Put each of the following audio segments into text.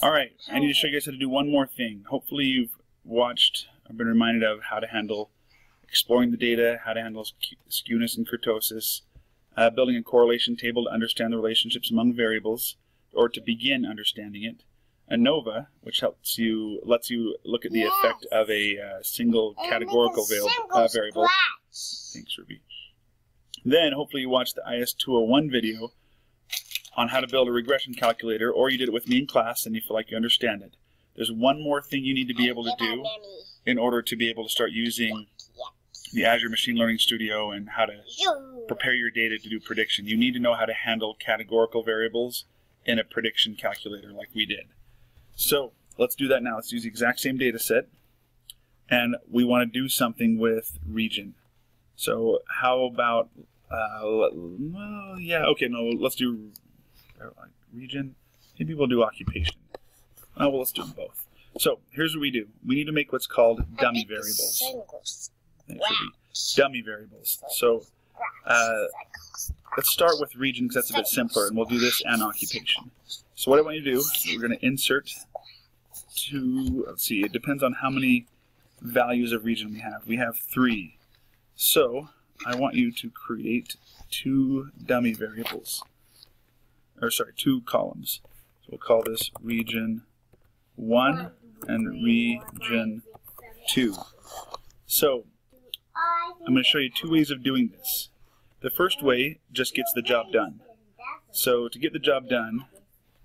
Alright, I need to show you guys how to do one more thing. Hopefully you've watched or been reminded of how to handle exploring the data, how to handle skewness and kurtosis, building a correlation table to understand the relationships among variables, or to begin understanding it. ANOVA, which lets you look at the effect of a single categorical variable. Thanks, Ruby. Then, hopefully you watched the IS-201 video on how to build a regression calculator, or you did it with me in class and you feel like you understand it. There's one more thing you need to be able to do in order to be able to start using the Azure Machine Learning Studio and how to prepare your data to do prediction. You need to know how to handle categorical variables in a prediction calculator like we did. So let's do that now. Let's use the exact same data set, and we want to do something with region. So how about, let's do region. Maybe we'll do occupation. Well, let's do them both. So here's what we do. We need to make what's called dummy variables. Dummy variables. So let's start with region because that's a bit simpler, and we'll do this and occupation. So what I want you to do, we're going to insert two, let's see, it depends on how many values of region we have. We have 3. So I want you to create 2 dummy variables, or sorry, 2 columns. So we'll call this region 1 and region 2. So I'm going to show you 2 ways of doing this. The first way just gets the job done. So to get the job done,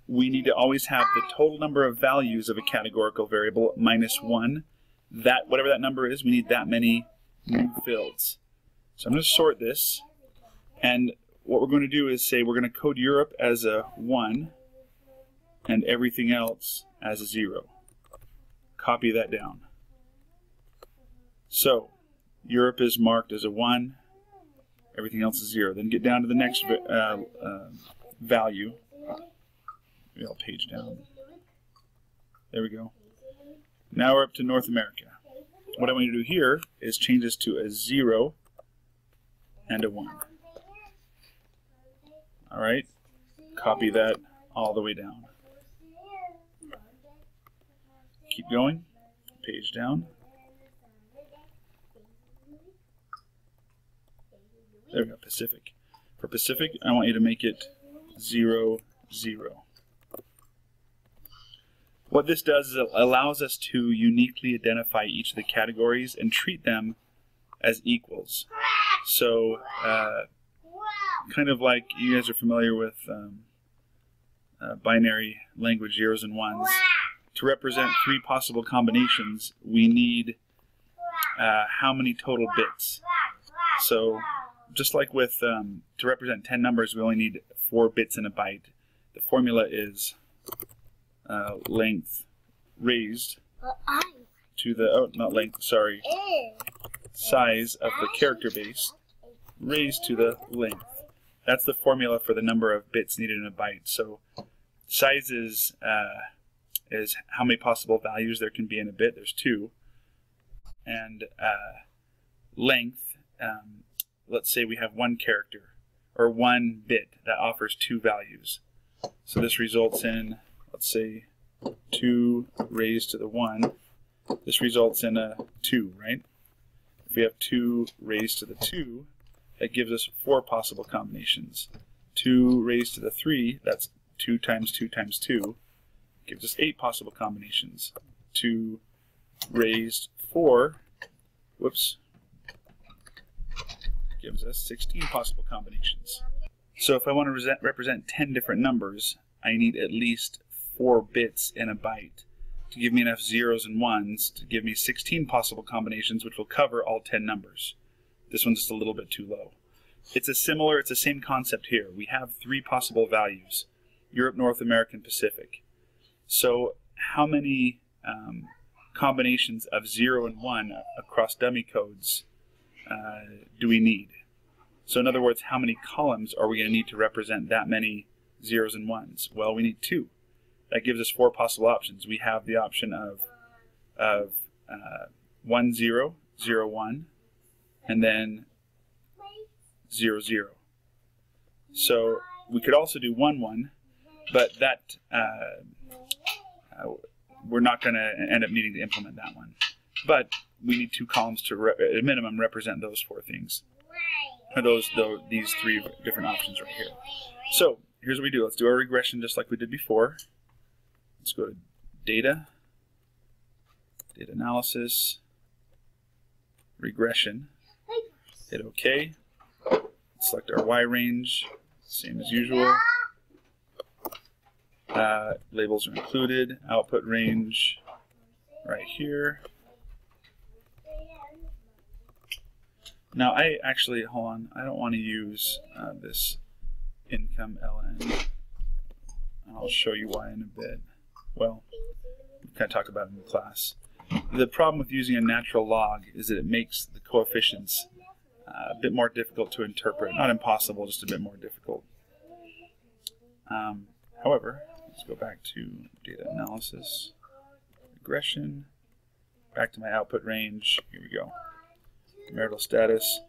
we need to always have the total number of values of a categorical variable minus 1. That, whatever that number is, we need that many new fields. So I'm going to sort this, and what we're going to do is say we're going to code Europe as a 1 and everything else as a 0. Copy that down. So Europe is marked as a 1, everything else is 0. Then get down to the next value. Maybe I'll page down. There we go. Now we're up to North America. What I want you to do here is change this to a 0 and a 1. Alright, copy that all the way down. Keep going, page down. There we go, Pacific. For Pacific, I want you to make it 0, 0. What this does is it allows us to uniquely identify each of the categories and treat them as equals. So, kind of like you guys are familiar with binary language, 0s and 1s. To represent 3 possible combinations, we need how many total bits. So, just like with, to represent 10 numbers, we only need 4 bits in a byte. The formula is length raised to the, not length, sorry, size of the character base raised to the length. That's the formula for the number of bits needed in a byte. So size is how many possible values there can be in a bit. There's 2. And length, let's say we have 1 character or 1 bit that offers 2 values. So this results in, let's say, 2 raised to the 1. This results in a 2, right? If we have 2 raised to the 2, that gives us 4 possible combinations. 2 raised to the 3, that's 2 times 2 times 2, gives us 8 possible combinations. 2 raised 4, whoops, gives us 16 possible combinations. So if I want to represent 10 different numbers, I need at least 4 bits in a byte to give me enough 0s and 1s to give me 16 possible combinations, which will cover all 10 numbers. This one's just a little bit too low. It's the same concept here. We have 3 possible values: Europe, North America, and Pacific. So how many combinations of 0 and 1 across dummy codes do we need? So in other words, how many columns are we going to need to represent that many 0s and 1s? Well, we need 2. That gives us 4 possible options. We have the option of 1, 0, 0, 1, and then 0, 0. So we could also do 1, 1, but that we're not going to end up needing to implement that one. But we need 2 columns to, at a minimum, represent those 4 things. Or these 3 different options right here. So here's what we do. Let's do our regression just like we did before. Let's go to Data, Data Analysis, Regression. Hit OK. Select our Y range, same as usual. Labels are included. Output range right here. Now I actually, hold on, I don't want to use this income ln. I'll show you why in a bit. Well, we kind of talked about it in the class. The problem with using a natural log is that it makes the coefficients a bit more difficult to interpret. Not impossible, just a bit more difficult. However, let's go back to data analysis, regression, back to my output range. Here we go. Marital status.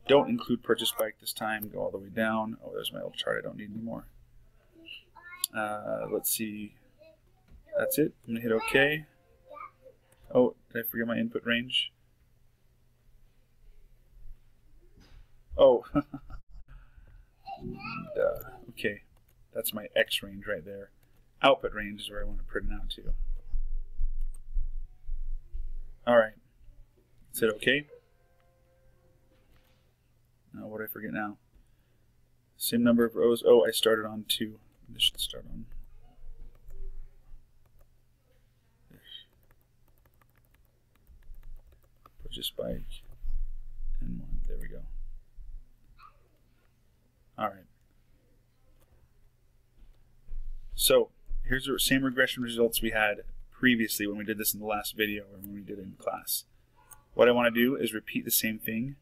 Don't include purchase bike this time. Go all the way down. Oh, there's my old chart I don't need anymore. Let's see. That's it. I'm going to hit OK. Oh, did I forget my input range? Oh. Okay. That's my X range right there. Output range is where I want to print it out to. Alright. Let's hit OK. Now, what did I forget now? Same number of rows. Oh, I started on 2. This should start on. Purchase bike. And 1. There we go. Alright. So, here's the same regression results we had previously when we did this in the last video or when we did it in class. What I want to do is repeat the same thing,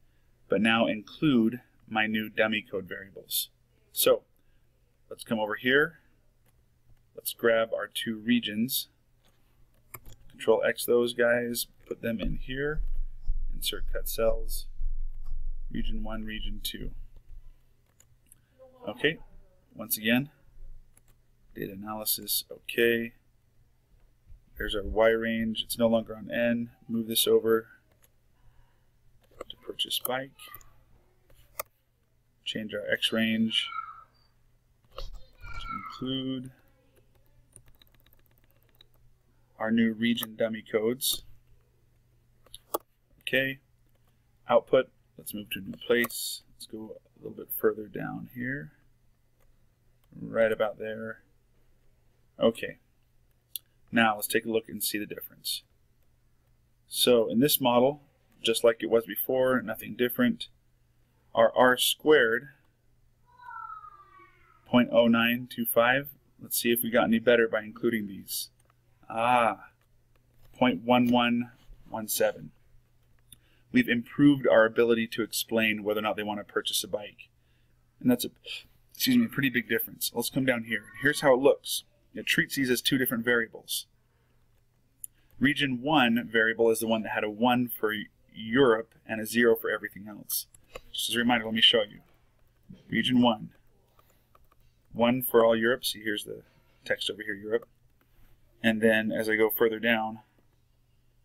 but now include my new dummy code variables. So, let's come over here. Let's grab our 2 regions. Control X those guys, put them in here. Insert cut cells. Region 1, region 2. Okay, once again, data analysis, okay. There's our Y range. It's no longer on N. Move this over to purchase bike. Change our X range to include our new region dummy codes. Okay. Output, let's move to a new place. Let's go a little bit further down here. Right about there. Okay. Now let's take a look and see the difference. So in this model, just like it was before, nothing different. Our R squared, 0.0925. Let's see if we got any better by including these. 0.1117. We've improved our ability to explain whether or not they want to purchase a bike. And that's a pretty big difference. Let's come down here. Here's how it looks. It treats these as 2 different variables. Region 1 variable is the one that had a 1 for Europe and a 0 for everything else. Just as a reminder, let me show you. Region 1. 1 for all Europe. See, here's the text over here, Europe. And then as I go further down,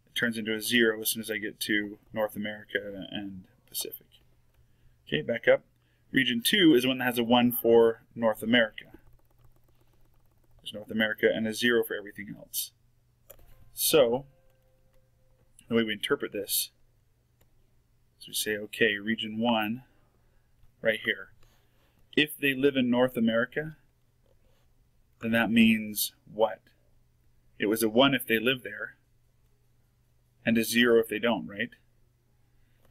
it turns into a 0 as soon as I get to North America and Pacific. Okay, back up. Region 2 is the one that has a 1 for North America. There's North America and a 0 for everything else. So, the way we interpret this is we say, okay, region 1, right here. If they live in North America, then that means what? It was a 1 if they live there, and a 0 if they don't, right?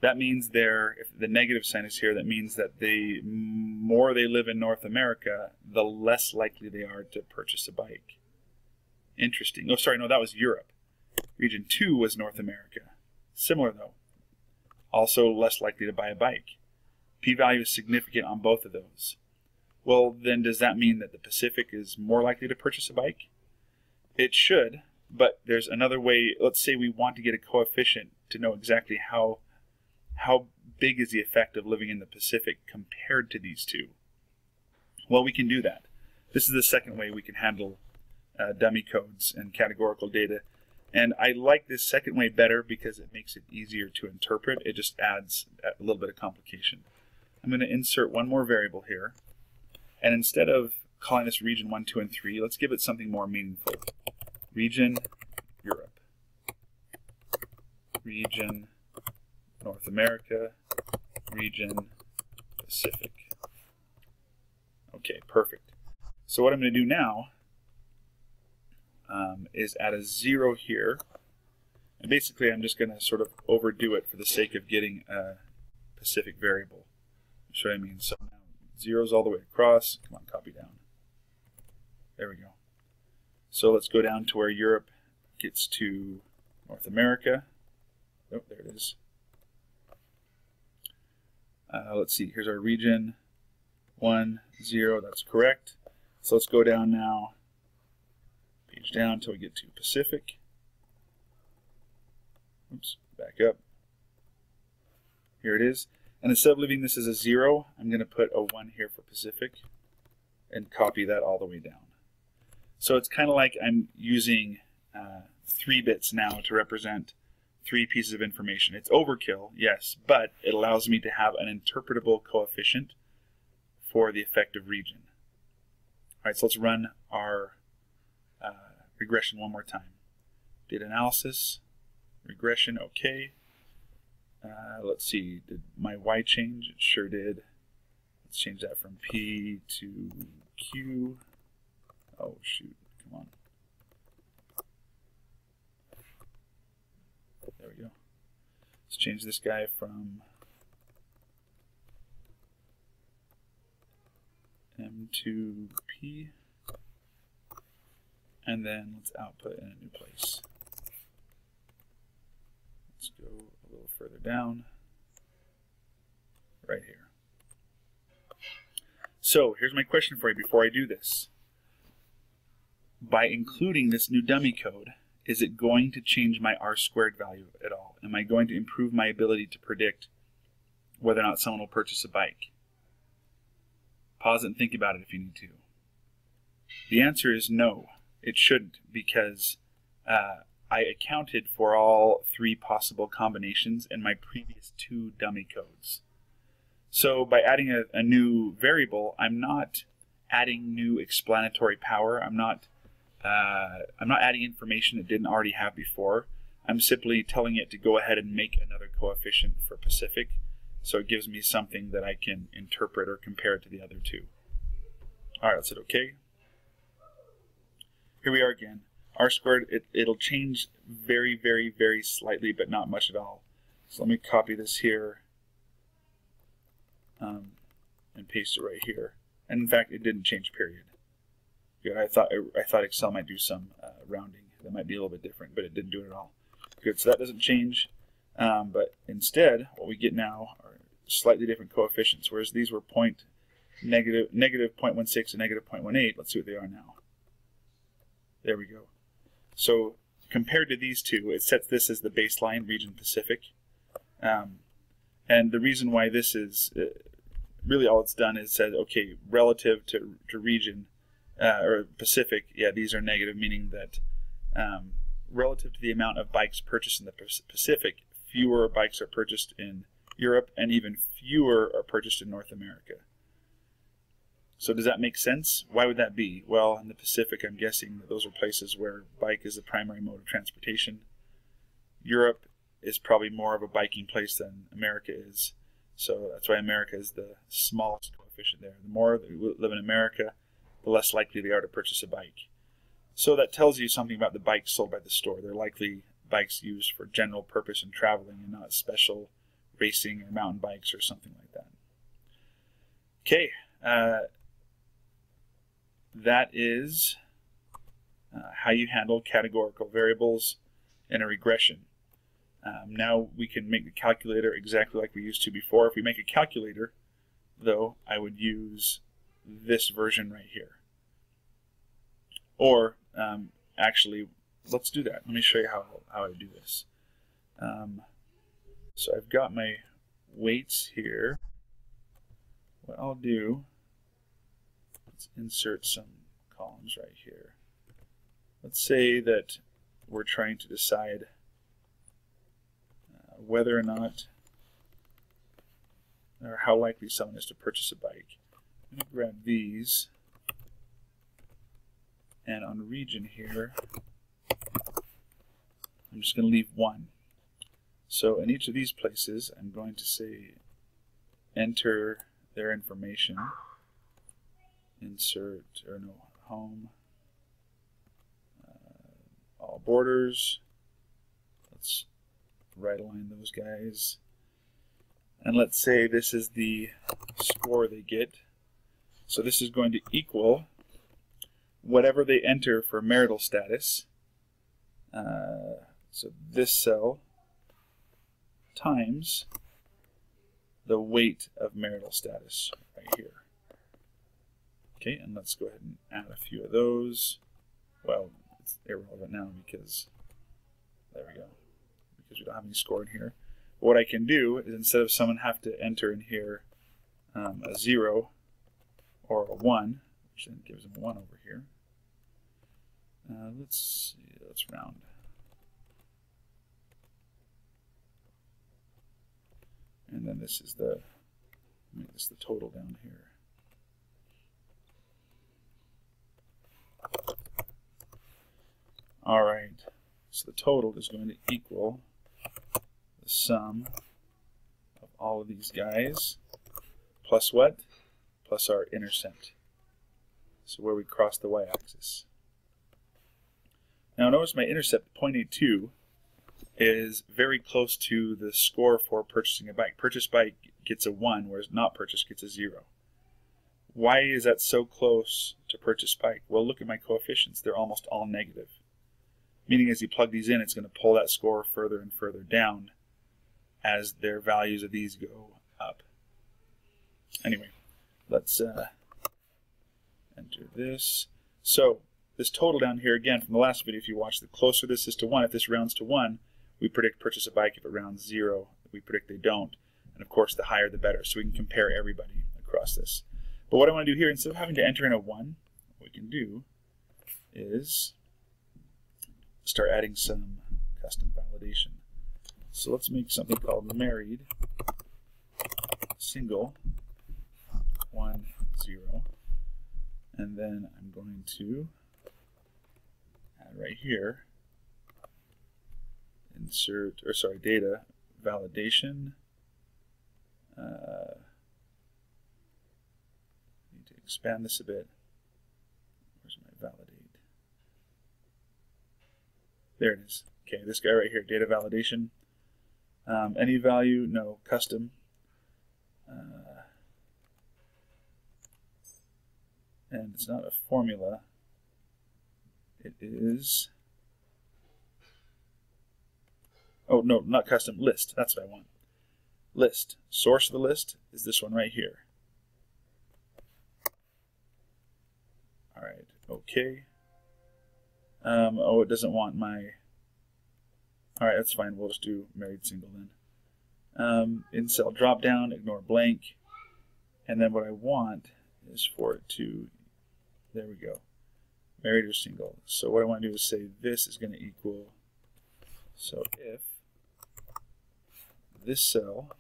That means if the negative sign is here, that means that the more they live in North America, the less likely they are to purchase a bike. Interesting. Oh, sorry, no, that was Europe. Region 2 was North America. Similar, though. Also less likely to buy a bike. P-value is significant on both of those. Well, then does that mean that the Pacific is more likely to purchase a bike? It should, but there's another way. Let's say we want to get a coefficient to know exactly how big is the effect of living in the Pacific compared to these 2. Well, we can do that. This is the second way we can handle dummy codes and categorical data. And I like this second way better because it makes it easier to interpret. It just adds a little bit of complication. I'm going to insert one more variable here. And instead of calling this region 1, 2, and 3, let's give it something more meaningful. Region Europe. Region North America. Region Pacific. Okay, perfect. So what I'm going to do now is add a 0 here. And basically I'm just going to sort of overdo it for the sake of getting a Pacific variable. That's what I mean. So now 0's all the way across. Come on, copy down. There we go. So let's go down to where Europe gets to North America. Oh, there it is. Let's see, here's our region. 1, 0, that's correct. So let's go down now, page down until we get to Pacific. Oops, back up. Here it is. And instead of leaving this as a 0, I'm going to put a 1 here for Pacific and copy that all the way down. So it's kind of like I'm using 3 bits now to represent 3 pieces of information. It's overkill, yes, but it allows me to have an interpretable coefficient for the effective region. All right, so let's run our regression one more time. Data analysis, regression, okay. Let's see, did my Y change? It sure did. Let's change that from P to Q. Oh, shoot, come on. There we go. Let's change this guy from M to P. And then let's output in a new place. Let's go a little further down. Right here. So here's my question for you before I do this. By including this new dummy code, is it going to change my R² value at all? Am I going to improve my ability to predict whether or not someone will purchase a bike? Pause it and think about it if you need to. The answer is no, it shouldn't, because I accounted for all 3 possible combinations in my previous 2 dummy codes. So by adding a new variable, I'm not adding new explanatory power. I'm not adding information it didn't already have before. I'm simply telling it to go ahead and make another coefficient for Pacific, so it gives me something that I can interpret or compare to the other 2. All right, let's hit OK. Here we are again. R², it'll change very, very, very slightly, but not much at all. So let me copy this here and paste it right here. And in fact, it didn't change, period. Good. I thought Excel might do some rounding. That might be a little bit different, but it didn't do it at all. Good, so that doesn't change. But instead, what we get now are slightly different coefficients, whereas these were negative 0.16 and negative 0.18. Let's see what they are now. There we go. So compared to these 2, it sets this as the baseline, region Pacific. And the reason why this is, really all it's done is said, okay, relative to region, or Pacific, yeah, these are negative, meaning that relative to the amount of bikes purchased in the Pacific, fewer bikes are purchased in Europe, and even fewer are purchased in North America. So does that make sense? Why would that be? Well, in the Pacific, I'm guessing that those are places where bike is the primary mode of transportation. Europe is probably more of a biking place than America is. So that's why America is the smallest coefficient there. The more that live in America, the less likely they are to purchase a bike. So that tells you something about the bikes sold by the store. They're likely bikes used for general purpose and traveling, and not special racing or mountain bikes or something like that. Okay, that is how you handle categorical variables in a regression. Now we can make the calculator exactly like we used to before. If we make a calculator, though, I would use this version right here. Or, actually, let's do that. Let me show you how I do this. So I've got my weights here. What I'll do, let's insert some columns right here. Let's say that we're trying to decide whether or not, or how likely someone is to purchase a bike. I'm going to grab these, and on region here, I'm just going to leave 1. So in each of these places, I'm going to say enter their information, insert, or no, home, all borders. Let's right align those guys. And let's say this is the score they get. So this is going to equal whatever they enter for marital status. So this cell times the weight of marital status right here. Okay, and let's go ahead and add a few of those. Well, it's irrelevant now because, there we go, because we don't have any score in here. What I can do is, instead of someone have to enter in here a 0 or a 1, which then gives them a 1 over here, let's round. And then this is the, make this the total down here. All right, so the total is going to equal the sum of all of these guys plus what? Plus our intercept. So where we cross the y-axis. Now notice my intercept, 0.82, is very close to the score for purchasing a bike. Purchased bike gets a 1, whereas not purchased gets a 0. Why is that so close to purchased bike? Well, look at my coefficients. They're almost all negative. Meaning as you plug these in, it's going to pull that score further and further down as their values of these go up. Anyway, let's enter this. So this total down here, again, from the last video, if you watch, the closer this is to 1, if this rounds to 1, we predict purchase a bike. If it rounds 0, we predict they don't. And of course, the higher the better. So we can compare everybody across this. But what I want to do here, instead of having to enter in a 1, what we can do is start adding some custom validation. So let's make something called married single 1 0, and then I'm going to add right here insert, or sorry, data validation. Need to expand this a bit. Where's my validate? There it is. Okay, this guy right here, data validation. Any value? No. Custom. And it's not a formula. It is... Oh, no, not custom. List. That's what I want. List. Source of the list is this one right here. All right. Okay. Oh, it doesn't want my... All right, that's fine. We'll just do married single then. In cell drop down, ignore blank. And then what I want is for it to... There we go. Married or single. So what I want to do is say this is going to equal... So if this cell...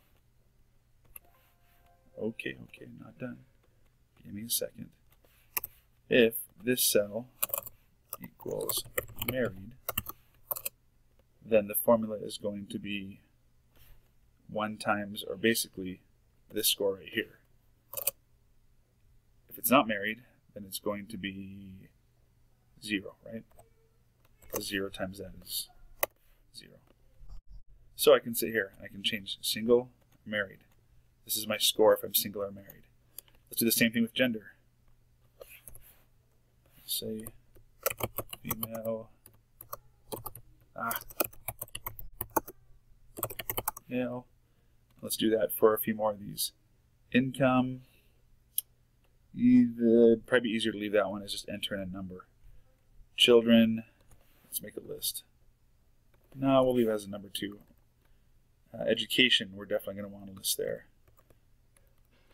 Okay, not done. Give me a second. If this cell equals married, then the formula is going to be 1 times, or basically this score right here. If it's not married, then it's going to be 0, right? Because 0 times that is 0. So I can sit here and I can change single, married. This is my score if I'm single or married. Let's do the same thing with gender. Say female, male. Let's do that for a few more of these. Income, probably be easier to leave that one as just enter in a number. Children, let's make a list. No, we'll leave it as a number 2. Education, we're definitely going to want a list there.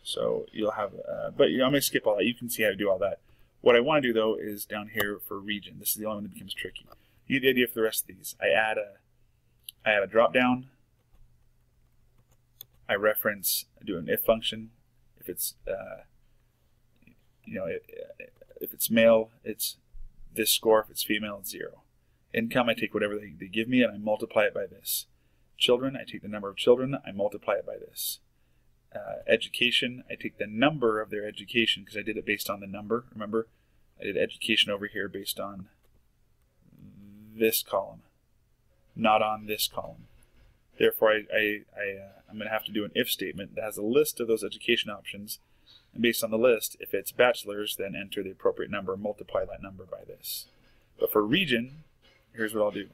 So you'll have, but I'm going to skip all that. You can see how to do all that. What I want to do though is down here for region. This is the only one that becomes tricky. You get the idea for the rest of these. I add a drop down. I do an if function. If it's if it's male, it's this score. If it's female, it's 0. Income, I take whatever they give me and I multiply it by this. Children, I take the number of children, I multiply it by this. Education, I take the number of their education because I did it based on the number. Remember, I did education over here based on this column, not on this column. Therefore, I'm going to have to do an if statement that has a list of those education options. And based on the list, if it's bachelor's, then enter the appropriate number, multiply that number by this. But for region, here's what I'll do.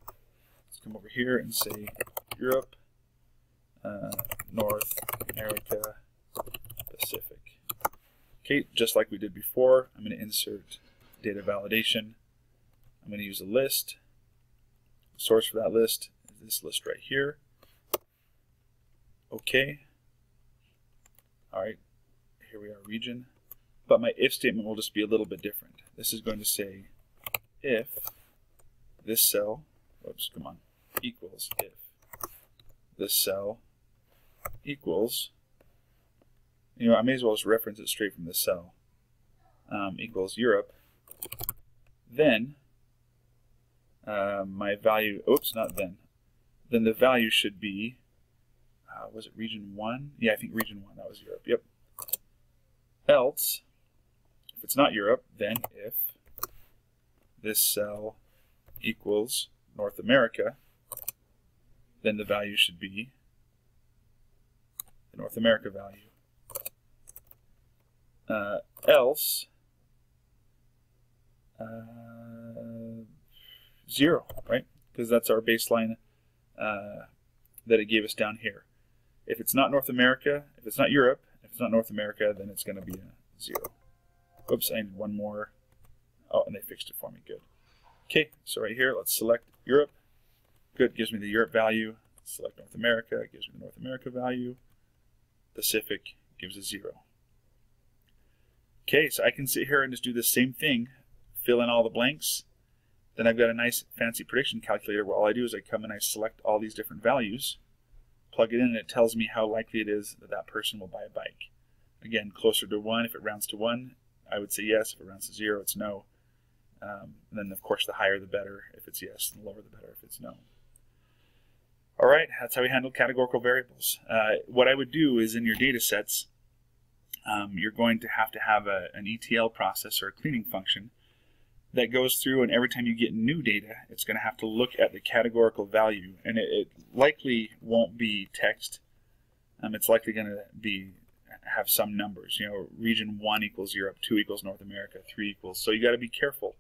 Let's come over here and say Europe, North America, Pacific. Okay, just like we did before, I'm going to insert data validation. I'm going to use a list. Source for that list is this list right here. Okay. All right, here we are, region. But my if statement will just be a little bit different. This is going to say if this cell, equals if this cell equals, I may as well just reference it straight from this cell, equals Europe, then my value, then the value should be, was it region 1? Yeah, I think region 1, that was Europe, yep. Else, if it's not Europe, then if this cell equals North America, then the value should be the North America value. Else, 0, right? Because that's our baseline that it gave us down here. If it's not North America, if it's not Europe, if it's not North America, then it's going to be a 0. Oops, I need one more. Oh, and they fixed it for me. Good. Okay, so right here, let's select Europe. Good, gives me the Europe value. Select North America, gives me the North America value. Pacific gives a 0. Okay, so I can sit here and just do the same thing, fill in all the blanks. Then I've got a nice fancy prediction calculator where all I do is I come and I select all these different values, plug it in, and it tells me how likely it is that that person will buy a bike. Again, closer to 1, if it rounds to 1, I would say yes. If it rounds to 0, it's no. And then, of course, the higher the better if it's yes, and the lower the better if it's no. All right, that's how we handle categorical variables. What I would do is in your data sets, you're going to have an ETL process or a cleaning function that goes through, and every time you get new data, it's going to have to look at the categorical value, and it likely won't be text. It's likely going to have some numbers. Region 1 equals Europe, 2 equals North America, 3 equals. So you got to be careful.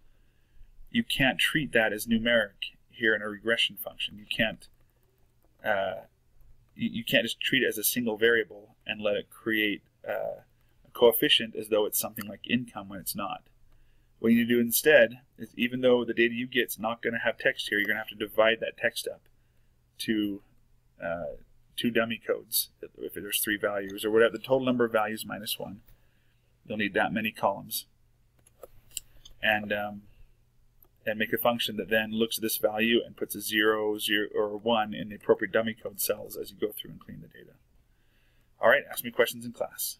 You can't treat that as numeric here in a regression function. You can't just treat it as a single variable and let it create a coefficient as though it's something like income when it's not. What you need to do instead is, even though the data you get is not going to have text here, you're going to have to divide that text up to 2 dummy codes. If there's 3 values, or whatever, the total number of values minus 1, you'll need that many columns. And make a function that then looks at this value and puts a 0, 0, or 1 in the appropriate dummy code cells as you go through and clean the data. All right, ask me questions in class.